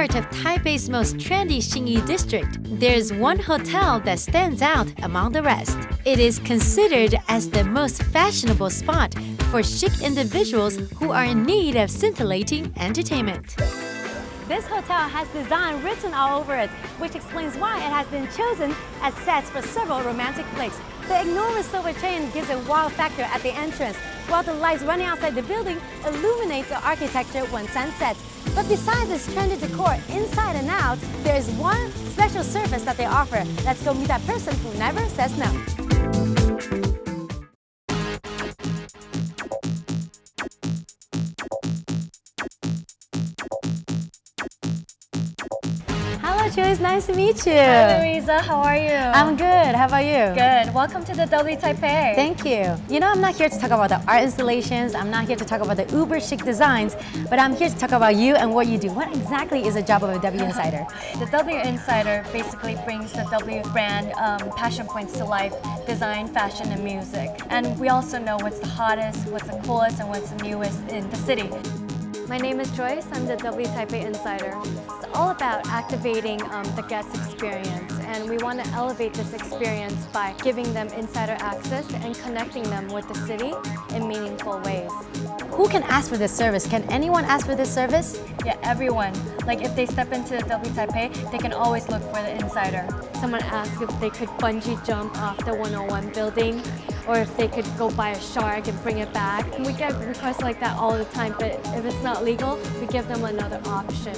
heart of Taipei's most trendy Xinyi district, there's one hotel that stands out among the rest. It is considered as the most fashionable spot for chic individuals who are in need of scintillating entertainment. This hotel has design written all over it, which explains why it has been chosen as sets for several romantic flicks. The enormous silver chain gives a wow factor at the entrance, while the lights running outside the building illuminate the architecture when sun sets. But besides this trendy decor inside and out, there is one special service that they offer. Let's go meet that person who never says no. Hello, Joyce. Nice to meet you. Hi, Louisa. How are you? I'm good. How about you? Good. Welcome to the Taipei. Thank you. You know, I'm not here to talk about the art installations. I'm not here to talk about the uber chic designs, but I'm here to talk about you and what you do. What exactly is the job of a W Insider? The W Insider basically brings the W brand passion points to life: design, fashion, and music. And we also know what's the hottest, what's the coolest, and what's the newest in the city. My name is Joyce. I'm the W Taipei Insider. It's all about activating the guest experience, and we want to elevate this experience by giving them insider access and connecting them with the city in meaningful ways. Who can ask for this service? Can anyone ask for this service? Yeah, everyone. Like if they step into the W Taipei, they can always look for the insider. Someone asked if they could bungee jump off the 101 building, or if they could go buy a shark and bring it back. We get requests like that all the time, but if it's not legal, we give them another option.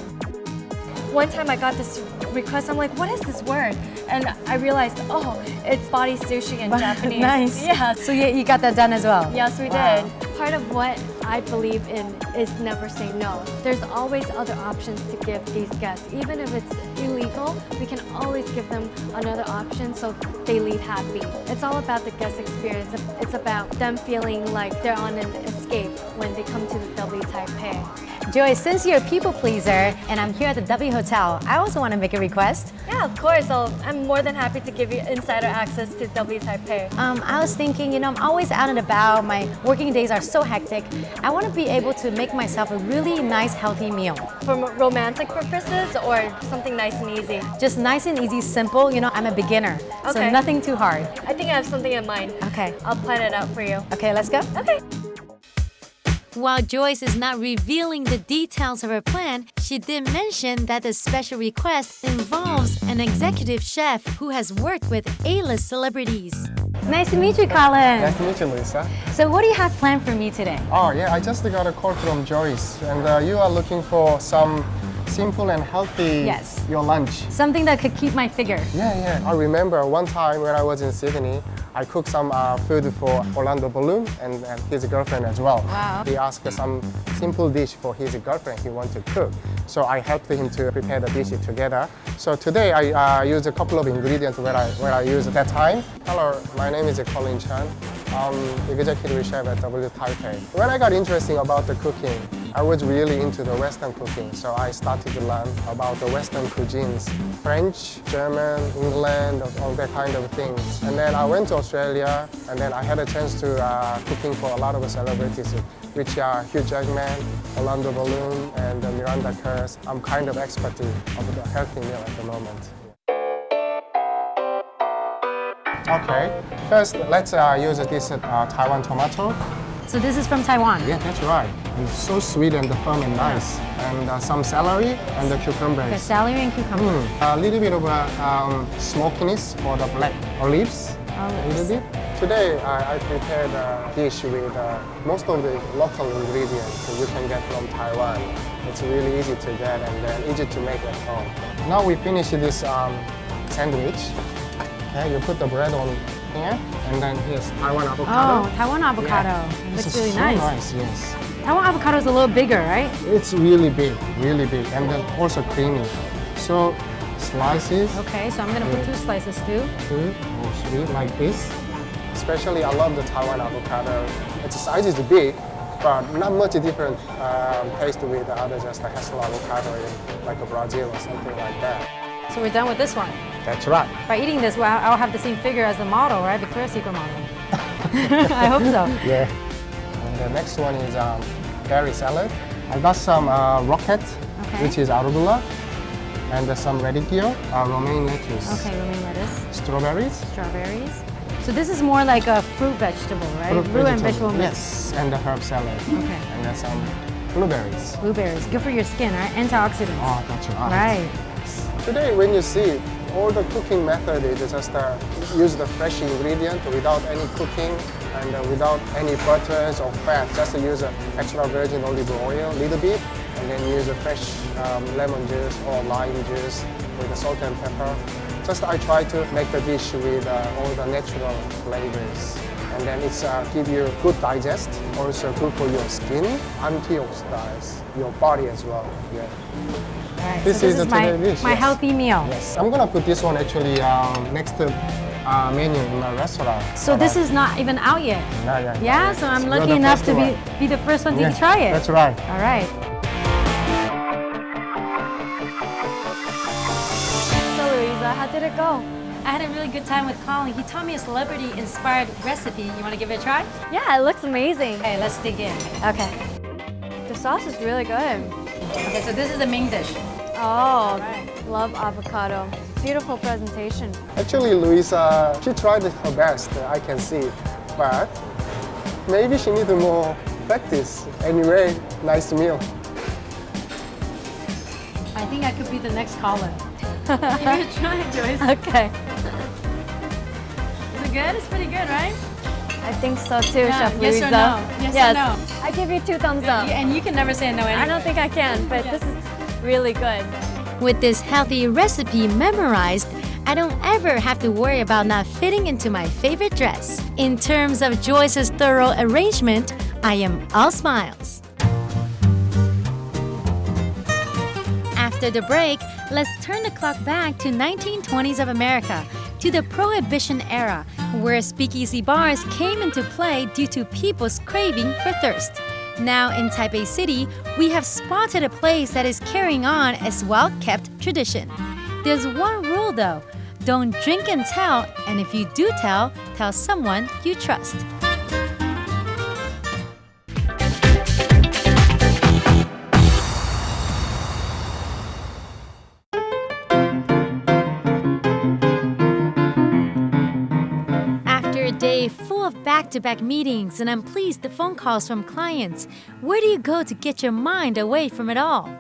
One time I got this request, I'm like, what is this word? And I realized, oh, it's body sushi in Japanese. Nice. Yeah. So you got that done as well? Yes, we did. Part of what I believe in is never say no. There's always other options to give these guests. Even if it's illegal, we can always give them another option so they leave happy. It's all about the guest experience. It's about them feeling like they're on an escape when they come to the W Taipei. Joyce, since you're a people pleaser and I'm here at the W Hotel, I also want to make a request. Yeah, of course. So I'm more than happy to give you insider access to W Taipei. I was thinking, you know, I'm always out and about. My working days are so hectic. I want to be able to make myself a really nice, healthy meal. For romantic purposes or something nice and easy? Just nice and easy, simple. You know, I'm a beginner, so Okay. nothing too hard. I think I have something in mind. Okay. I'll plan it out for you. Okay, let's go. Okay. While Joyce is not revealing the details of her plan, she did mention that the special request involves an executive chef who has worked with A-list celebrities. Nice to meet you, Colin. Nice to meet you, Louisa. So what do you have planned for me today? Oh yeah, I just got a call from Joyce, and you are looking for some simple and healthy Yes. your lunch. Something that could keep my figure. Yeah. I remember one time when I was in Sydney, I cooked some food for Orlando Bloom and his girlfriend as well. Wow. He asked some simple dish for his girlfriend he wanted to cook. So I helped him to prepare the dish together. So today I used a couple of ingredients where I used at that time. Hello, my name is Colin Chan. I'm executive chef at W Taipei. When I got interested about the cooking, I was really into the Western cooking, so I started to learn about the Western cuisines, French, German, England, all that kind of things. And then I went to Australia, and then I had a chance to cooking for a lot of celebrities, which are Hugh Jackman, Orlando Bloom, and Miranda Kerr. I'm kind of expert of the healthy meal at the moment. Okay, first let's use this Taiwan tomato. So this is from Taiwan? Yeah, that's right. It's so sweet and firm and nice. And some celery and the cucumbers. The celery and cucumber. A little bit of smokiness for the black olives. A little bit. Today I prepared a dish with most of the local ingredients you can get from Taiwan. It's really easy to get and then easy to make at home. Now we finish this sandwich. Okay, you put the bread on here, and then here's Taiwan avocado. Oh, Taiwan avocado. Yeah. Looks This is really so nice. Yes. Taiwan avocado is a little bigger, right? It's really big, and then also creamy. So slices. Okay, so I'm gonna put 2 slices too. Good, or sweet like this. Especially, I love the Taiwan avocado. Its size is big, but not much different taste with the other just the hassle avocado in like a Brazil or something like that. So we're done with this one. That's right. By eating this, well, I'll have the same figure as the model, right? Victoria's Secret model. I hope so. Yeah. And the next one is berry salad. I got some rocket, Okay. which is arugula, and some radicchio, romaine lettuce. Okay, romaine lettuce. Strawberries. Strawberries. So this is more like a fruit vegetable, right? Fruit and vegetable mix. Yes, and the herb salad. Okay. And then some blueberries. Blueberries, good for your skin, right? Antioxidants. Oh, that's right. Right. Today, when you see all the cooking method is just use the fresh ingredient without any cooking and without any butters or fat. Just use extra virgin olive oil, a little bit, and then use a fresh lemon juice or lime juice with the salt and pepper. Just I try to make the dish with all the natural flavors. And then it's give you good digest, also good for your skin, antioxidants, your body as well. Yeah. Right. This so is this is today dish, my yes. healthy meal. Yes, I'm gonna put this one actually next to menu in my restaurant. So this is not even out yet. Yeah, so I'm lucky enough to be the first one to try it. That's right. All right. So Louisa, how did it go? I had a really good time with Colin. He taught me a celebrity-inspired recipe. You want to give it a try? Yeah, it looks amazing. Okay, let's dig in. Okay. The sauce is really good. Okay, so this is the main dish. Oh, love avocado. Beautiful presentation. Actually, Louisa, she tried her best, I can see, but maybe she needs more practice. Anyway, nice meal. I think I could be the next Colin. Give it a try, Joyce. Okay. Is it good? It's pretty good, right? I think so too, Yeah, Chef yes Louisa. or no? Yes or no? I give you 2 thumbs up. And you can never say no anyway. I don't think I can, but this is really good. With this healthy recipe memorized, I don't ever have to worry about not fitting into my favorite dress. In terms of Joyce's thorough arrangement, I am all smiles. After the break, let's turn the clock back to 1920s of America, to the Prohibition era, where speakeasy bars came into play due to people's craving for thirst. Now in Taipei City, we have spotted a place that is carrying on a well-kept tradition. There's one rule though, don't drink and tell, and if you do tell someone you trust. Day full of back-to-back meetings and unpleased phone calls from clients, where do you go to get your mind away from it all?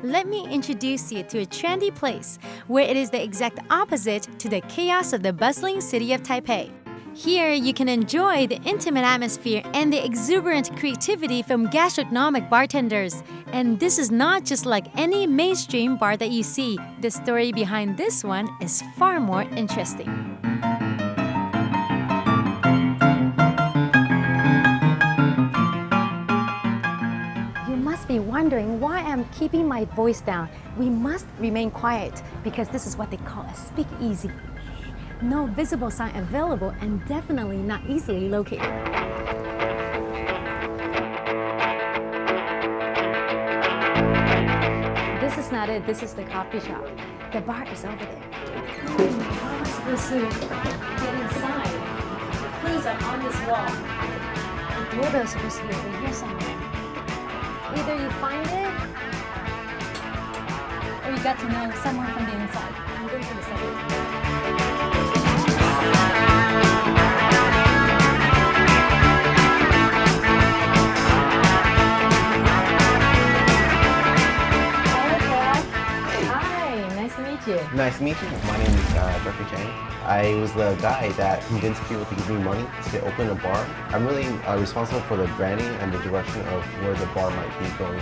Let me introduce you to a trendy place where it is the exact opposite to the chaos of the bustling city of Taipei. Here, you can enjoy the intimate atmosphere and the exuberant creativity from gastronomic bartenders. And this is not just like any mainstream bar that you see. The story behind this one is far more interesting. Be wondering why I'm keeping my voice down. We must remain quiet because this is what they call a speakeasy. No visible sign available and definitely not easily located. This is not it, this is the coffee shop. The bar is over there. How am I supposed to get inside? Clues are on this wall. The doorbell is supposed to be over here somewhere. Either you find it, or you got to know someone from the inside. I'm going for the second. Hi, nice to meet you. Nice to meet you. My name is Jeffrey Chang. I was the guy that convinced people to give me money to open a bar. I'm really responsible for the branding and the direction of where the bar might be going.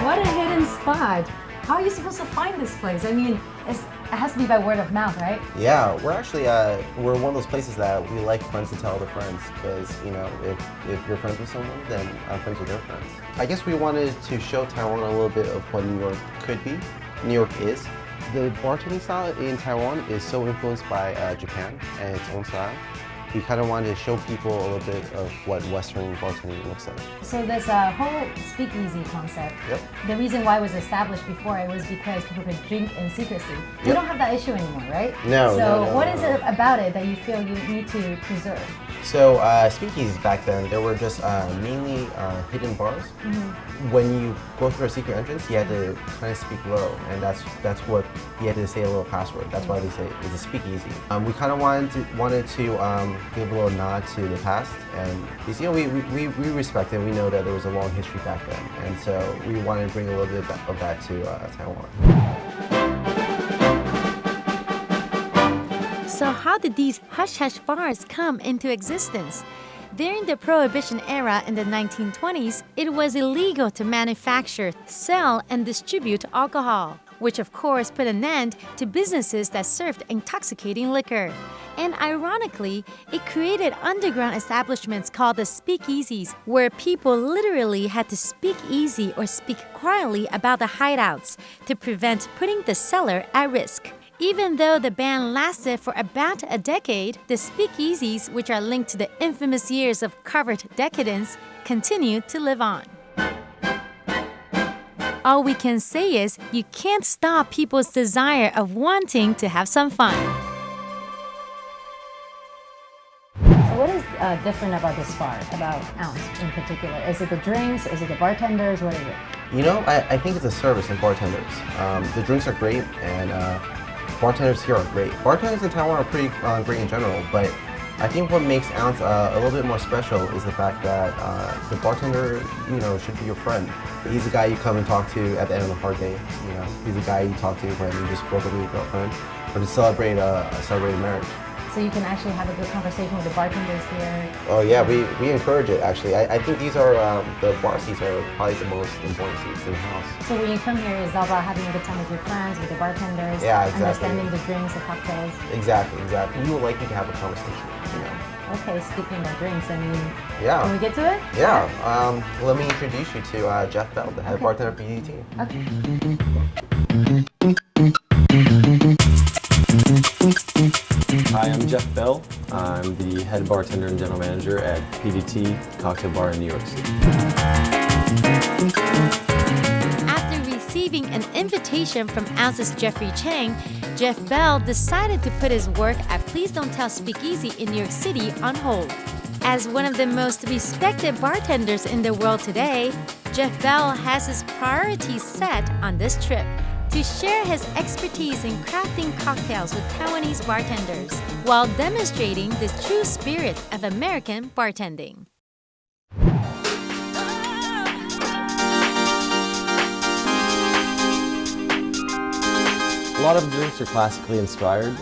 What a hidden spot. How are you supposed to find this place? I mean, it has to be by word of mouth, right? Yeah, we're actually, we're one of those places that we like friends to tell other friends because, you know, if you're friends with someone, then I'm friends with their friends. I guess we wanted to show Taiwan a little bit of what New York could be, New York is. The bartending style in Taiwan is so influenced by Japan and its own style. We kind of wanted to show people a little bit of what Western bartending looks like. So this whole speakeasy concept, the reason why it was established before it was because people could drink in secrecy. You don't have that issue anymore, right? No. So what is it about it that you feel you need to preserve? So speakeasies back then, there were just mainly hidden bars. When you go through a secret entrance, you had to kind of speak low, and that's what you had to say a little password. That's why they say it's a speakeasy. We kind of wanted to give a little nod to the past, and because, you know, we respect it. We know that there was a long history back then, and so we wanted to bring a little bit of that to Taiwan. So how did these hush-hush bars come into existence? During the Prohibition era in the 1920s, it was illegal to manufacture, sell, and distribute alcohol, which of course put an end to businesses that served intoxicating liquor. And ironically, it created underground establishments called the speakeasies, where people literally had to speak easy or speak quietly about the hideouts to prevent putting the seller at risk. Even though the ban lasted for about a decade, the speakeasies, which are linked to the infamous years of covert decadence, continue to live on. All we can say is you can't stop people's desire of wanting to have some fun. So what is different about this bar, about Ounce in particular? Is it the drinks? Is it the bartenders? What is it? You know, I think it's the service and bartenders. The drinks are great, and bartenders here are great. Bartenders in Taiwan are pretty great in general, but I think what makes Ounce a little bit more special is the fact that the bartender, you know, should be your friend. He's the guy you come and talk to at the end of a hard day. You know, he's the guy you talk to when you just broke up with your girlfriend, or to celebrate a marriage. So you can actually have a good conversation with the bartenders here. Oh yeah, we encourage it actually. I think these are, the bar seats are probably the most important seats in the house. So when you come here, it's all about having a good time with your friends, with the bartenders, yeah, exactly. Understanding the drinks, the cocktails. Exactly. You would like to have a conversation, you know. Okay, speaking about drinks, I mean, yeah. Can we get to it? Yeah, let me introduce you to Jeff Bell, the head bartender at PDT. Okay. Hi, I'm Jeff Bell. I'm the head bartender and general manager at PDT Cocktail Bar in New York City. After receiving an invitation from Ounce's Jeffrey Chang, Jeff Bell decided to put his work at Please Don't Tell Speakeasy in New York City on hold. As one of the most respected bartenders in the world today, Jeff Bell has his priorities set on this trip to share his expertise in crafting cocktails with Taiwanese bartenders while demonstrating the true spirit of American bartending. A lot of drinks are classically inspired.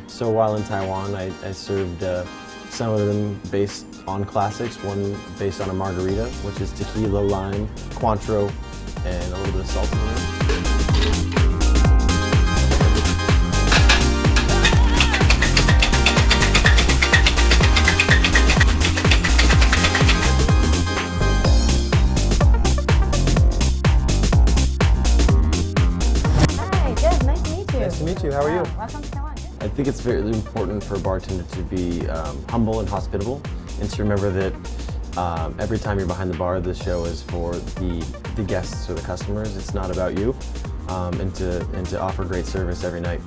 So while in Taiwan, I served some of them based on classics, one based on a margarita, which is tequila, lime, Cointreau, and a little bit of salt in there. Nice to meet you. How are you? Welcome to Taiwan. I think it's very important for a bartender to be humble and hospitable, and to remember that every time you're behind the bar, the show is for the guests or the customers. It's not about you, and to offer great service every night,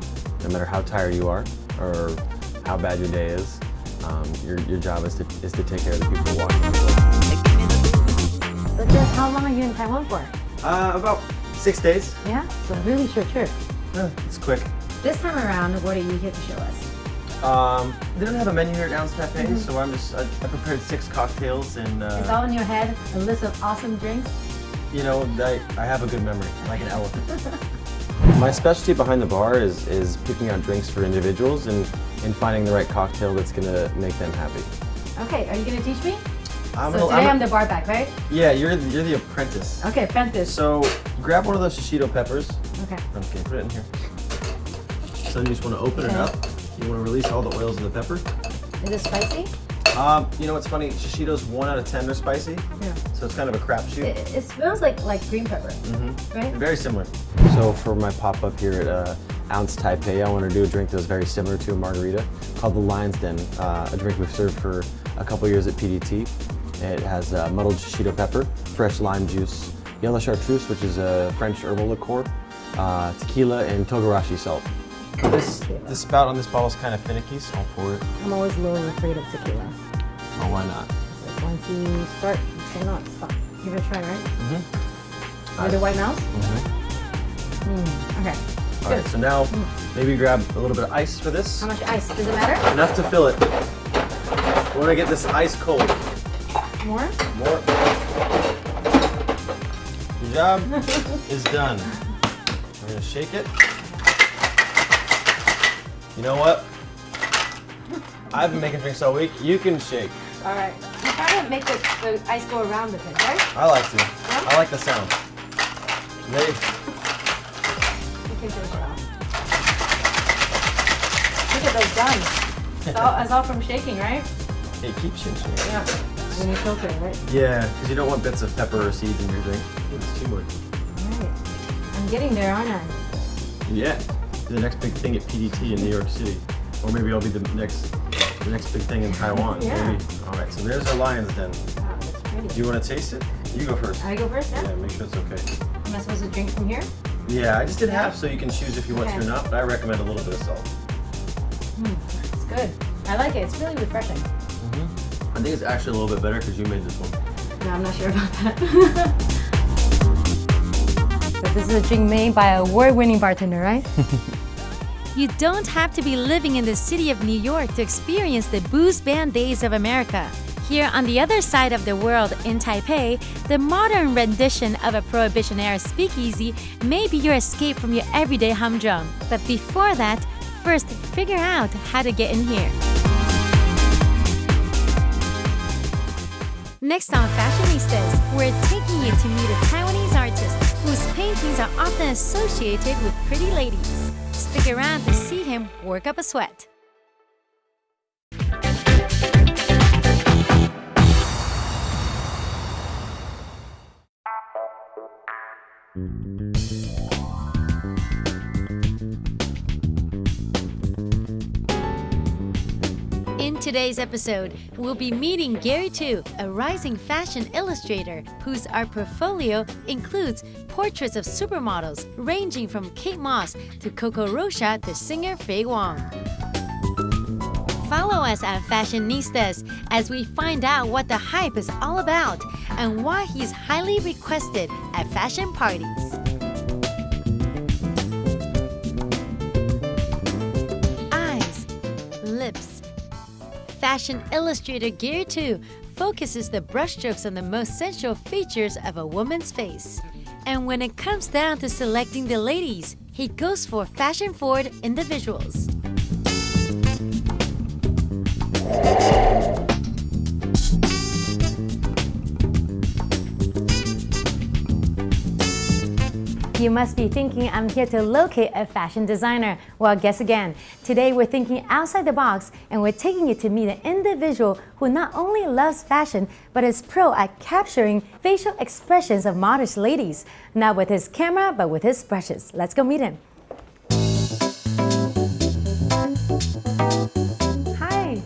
no matter how tired you are or how bad your day is. Your job is to take care of the people walking the door. So Jeff, how long are you in Taiwan for? About 6 days. Yeah, so really short trip. It's quick. This time around, what are you here to show us? They don't have a menu here at Ounce Taipei, so I prepared 6 cocktails and... It's all in your head, a list of awesome drinks? You know, I have a good memory, like an elephant. My specialty behind the bar is picking out drinks for individuals and finding the right cocktail that's going to make them happy. Okay, are you going to teach me? I'm the bar back, right? Yeah, you're the apprentice. Okay, apprentice. So grab one of those shishito peppers. Okay. Okay, put it in here. So then you just want to open it up. You want to release all the oils in the pepper. Is it spicy? You know what's funny? Shishito's 1 out of 10 are spicy. Yeah. So it's kind of a crapshoot. It smells like green pepper, right? Very similar. So for my pop-up here at Ounce Taipei, I want to do a drink that's very similar to a margarita called the Lion's Den, a drink we've served for a couple years at PDT. It has muddled shishito pepper, fresh lime juice, yellow chartreuse, which is a French herbal liqueur, tequila, and togarashi salt. The spout on this bottle is kind of finicky, so I'll pour it. I'm always a little afraid of tequila. Oh, why not? Once you start, you cannot stop. Give it a try, right? Mm-hmm. With the white mouse? Mm-hmm. Okay. All right, so now maybe grab a little bit of ice for this. How much ice? Does it matter? Enough to fill it. We want to get this ice cold. More? More. Your job is done. We're gonna shake it. You know what? I've been making drinks all week. You can shake. All right. You try to make the ice go around the thing, right? I like to. I like the sound. Ready? You can finish it off. Look at those guns. It's all from shaking, right? Hey, keep shaking. Yeah. When you filter it, right? Yeah, because you don't want bits of pepper or seeds in your drink. It's too much. All right. I'm getting there, aren't I? Yeah. The next big thing at PDT in New York City. Or maybe I'll be the next big thing in Taiwan. Yeah. Maybe. All right, so there's our lion's den. Wow, that's pretty. Do you want to taste it? You go first. I go first, yeah? Yeah, make sure it's okay. Am I supposed to drink from here? Yeah, I just did half, so you can choose if you want to Okay. or not, but I recommend a little bit of salt. It's good. I like it. It's really refreshing. I think it's actually a little bit better because you made this one. No, I'm not sure about that. But this is a drink made by an award-winning bartender, right? You don't have to be living in the city of New York to experience the booze band days of America. Here on the other side of the world in Taipei, the modern rendition of a Prohibition-era speakeasy may be your escape from your everyday humdrum. But before that, first figure out how to get in here. Next on Fashionistas, we're taking you to meet a Taiwanese artist whose paintings are often associated with pretty ladies. Stick around to see him work up a sweat. In today's episode, we'll be meeting Gary Tu, a rising fashion illustrator whose art portfolio includes portraits of supermodels ranging from Kate Moss to Coco Rocha to singer Faye Wong. Follow us at Fashionistas as we find out what the hype is all about and why he's highly requested at fashion parties. Eyes, lips. Fashion illustrator Gary Tu focuses the brushstrokes on the most sensual features of a woman's face. And when it comes down to selecting the ladies, he goes for fashion-forward individuals. You must be thinking I'm here to locate a fashion designer. Well, guess again. Today we're thinking outside the box and we're taking you to meet an individual who not only loves fashion, but is pro at capturing facial expressions of modest ladies. Not with his camera, but with his brushes. Let's go meet him. Hi.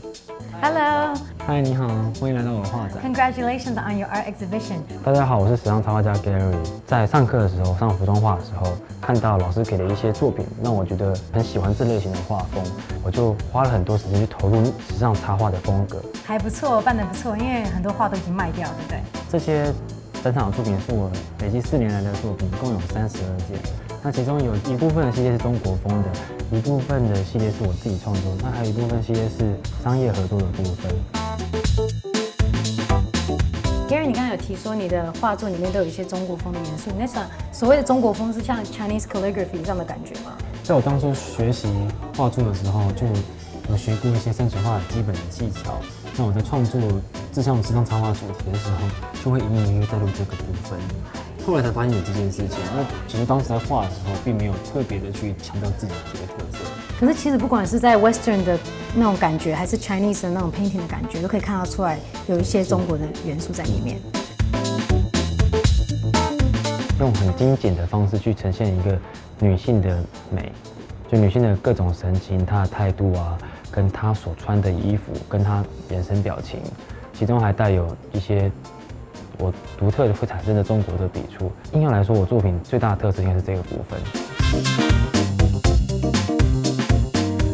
Hello. 嗨，你好，欢迎来到我的画展。 Congratulations on your art exhibition. 大家好，我是时尚插画家 Gary。在上课的时候，上服装画的时候，看到老师给的一些作品，让我觉得很喜欢这类型的画风，我就花了很多时间去投入时尚插画的风格。还不错，办得不错，因为很多画都已经卖掉，对不对？这些展场的作品是我累计4年来的作品，共有32件。那其中有一部分的系列是中国风的，一部分的系列是我自己创作，那还有一部分系列是商业合作的部分。 Gary， 你刚刚有提说你的画作里面都有一些中国风的元素，那所谓的中国风是像 Chinese calligraphy 这样的感觉吗？在我当初学习画作的时候，就有学过一些山水画的基本的技巧。那我在创作志向时尚插画主题的时候，就会隐隐约约带入这个部分。后来才发现有这件事情。那其实当时在画的时候，并没有特别的去强调自己的这个特色。可是其实不管是在 Western 的那种感觉，还是 Chinese 的那种 painting 的感觉，都可以看到出来有一些中国的元素在里面。用很精简的方式去呈现一个女性的美，就女性的各种神情、她的态度啊，跟她所穿的衣服，跟她眼神表情，其中还带有一些我独特的会产生的中国的笔触。硬要来说，我作品最大的特色应该是这个部分。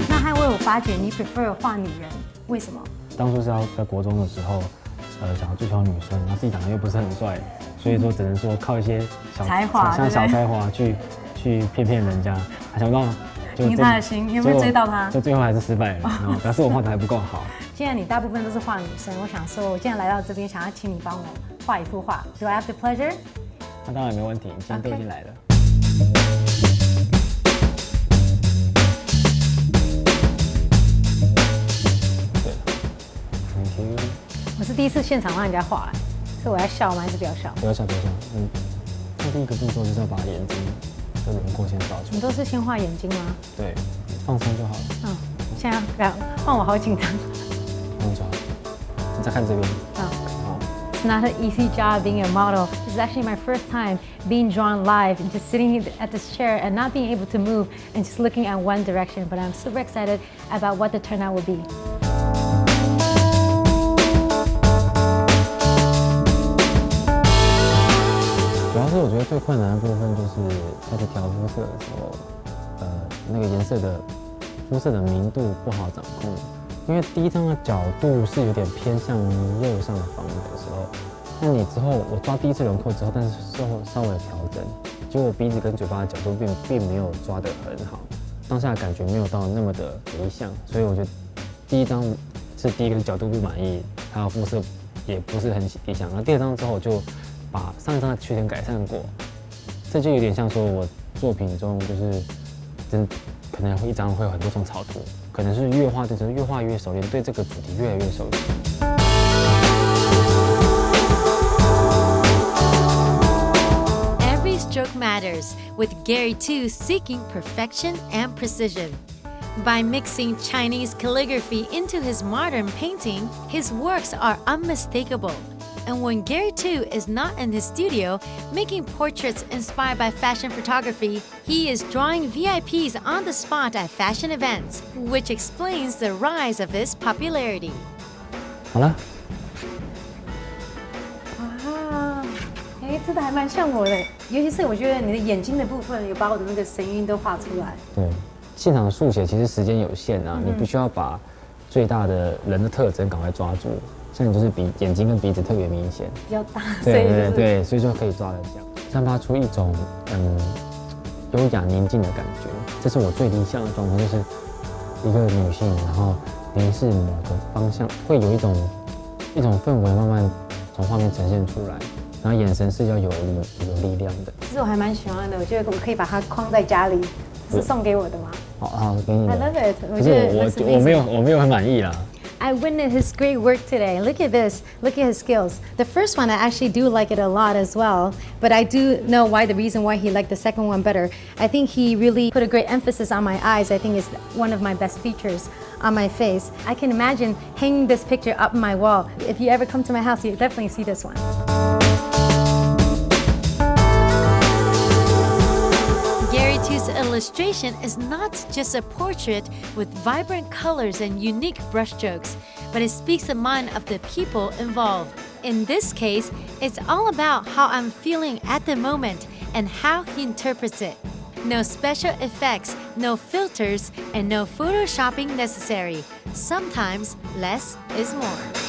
那还我有发觉你 prefer 画女人，为什么？当初是要在国中的时候，想要追求女生，然后自己长得又不是很帅，所以说只能说靠一些才华，像小才华去骗人家，想不到赢他的心，有没有追到他？就最后还是失败了，然后表示我画的还不够好。既然你大部分都是画女生，我想说，我既然来到这边，想要请你帮我画一幅画。Do I have the pleasure？ 那当然没问题，你今天都已经来了。我是第一次现场让人家画，所以我要笑吗？还是不要笑？不要笑，不要笑。那第一个步骤就是要把眼睛的轮廓先抓出来。你都是先画眼睛吗？对，放松就好了。现在换我好紧张。放松，你再看这边。It's not an easy job being a model. This is actually my first time being drawn live and just sitting at this chair and not being able to move and just looking at one direction. But I'm super excited about what the turnout will be. 主要是我觉得最困难的部分就是在调肤色的时候，那个颜色的肤色的明度不好掌控。因为第一张的角度是有点偏向右上方的时候，那你之后我抓第一次轮廓之后，但是稍微调整，结果鼻子跟嘴巴的角度并没有抓得很好，当下感觉没有到那么的理想，所以我觉得第一张是第一个角度不满意，还有肤色也不是很理想。然后第二张之后我就把上一张的缺点改善过，这就有点像说我作品中就是可能一张会有很多种草图。可能是越画越熟练，对这个主题越来越熟悉。Every stroke matters, with Gary Tu seeking perfection and precision. By mixing Chinese calligraphy into his modern painting, his works are unmistakable. And when Gary Tu is not in his studio making portraits inspired by fashion photography, he is drawing VIPs on the spot at fashion events, which explains the rise of his popularity. 好了。真的还蛮像我的，尤其是我觉得你的眼睛的部分有把我的那个神韵都画出来。对，现场速写其实时间有限啊，你必须要把最大的人的特征赶快抓住。像你就是眼睛跟鼻子特别明显，比较大，对，所以就可以抓得像，散发出一种优雅宁静的感觉。这是我最理想的状态，就是一个女性，然后凝视某个方向，会有一种氛围慢慢从画面呈现出来，然后眼神是要有力量的。其实我还蛮喜欢的，我觉得我可以把它框在家里，是送给我的吗？好，给你的。I love it。可是我没有很满意啦。I witnessed his great work today. Look at this. Look at his skills. The first one, I actually do like it a lot as well, but I do know the reason why he liked the second one better. I think he really put a great emphasis on my eyes. I think it's one of my best features on my face. I can imagine hanging this picture up on my wall. If you ever come to my house, you'll definitely see this one. Gary Tu's illustration is not just a portrait with vibrant colors and unique brushstrokes, but it speaks the mind of the people involved. In this case, it's all about how I'm feeling at the moment and how he interprets it. No special effects, no filters, and no photoshopping necessary. Sometimes less is more.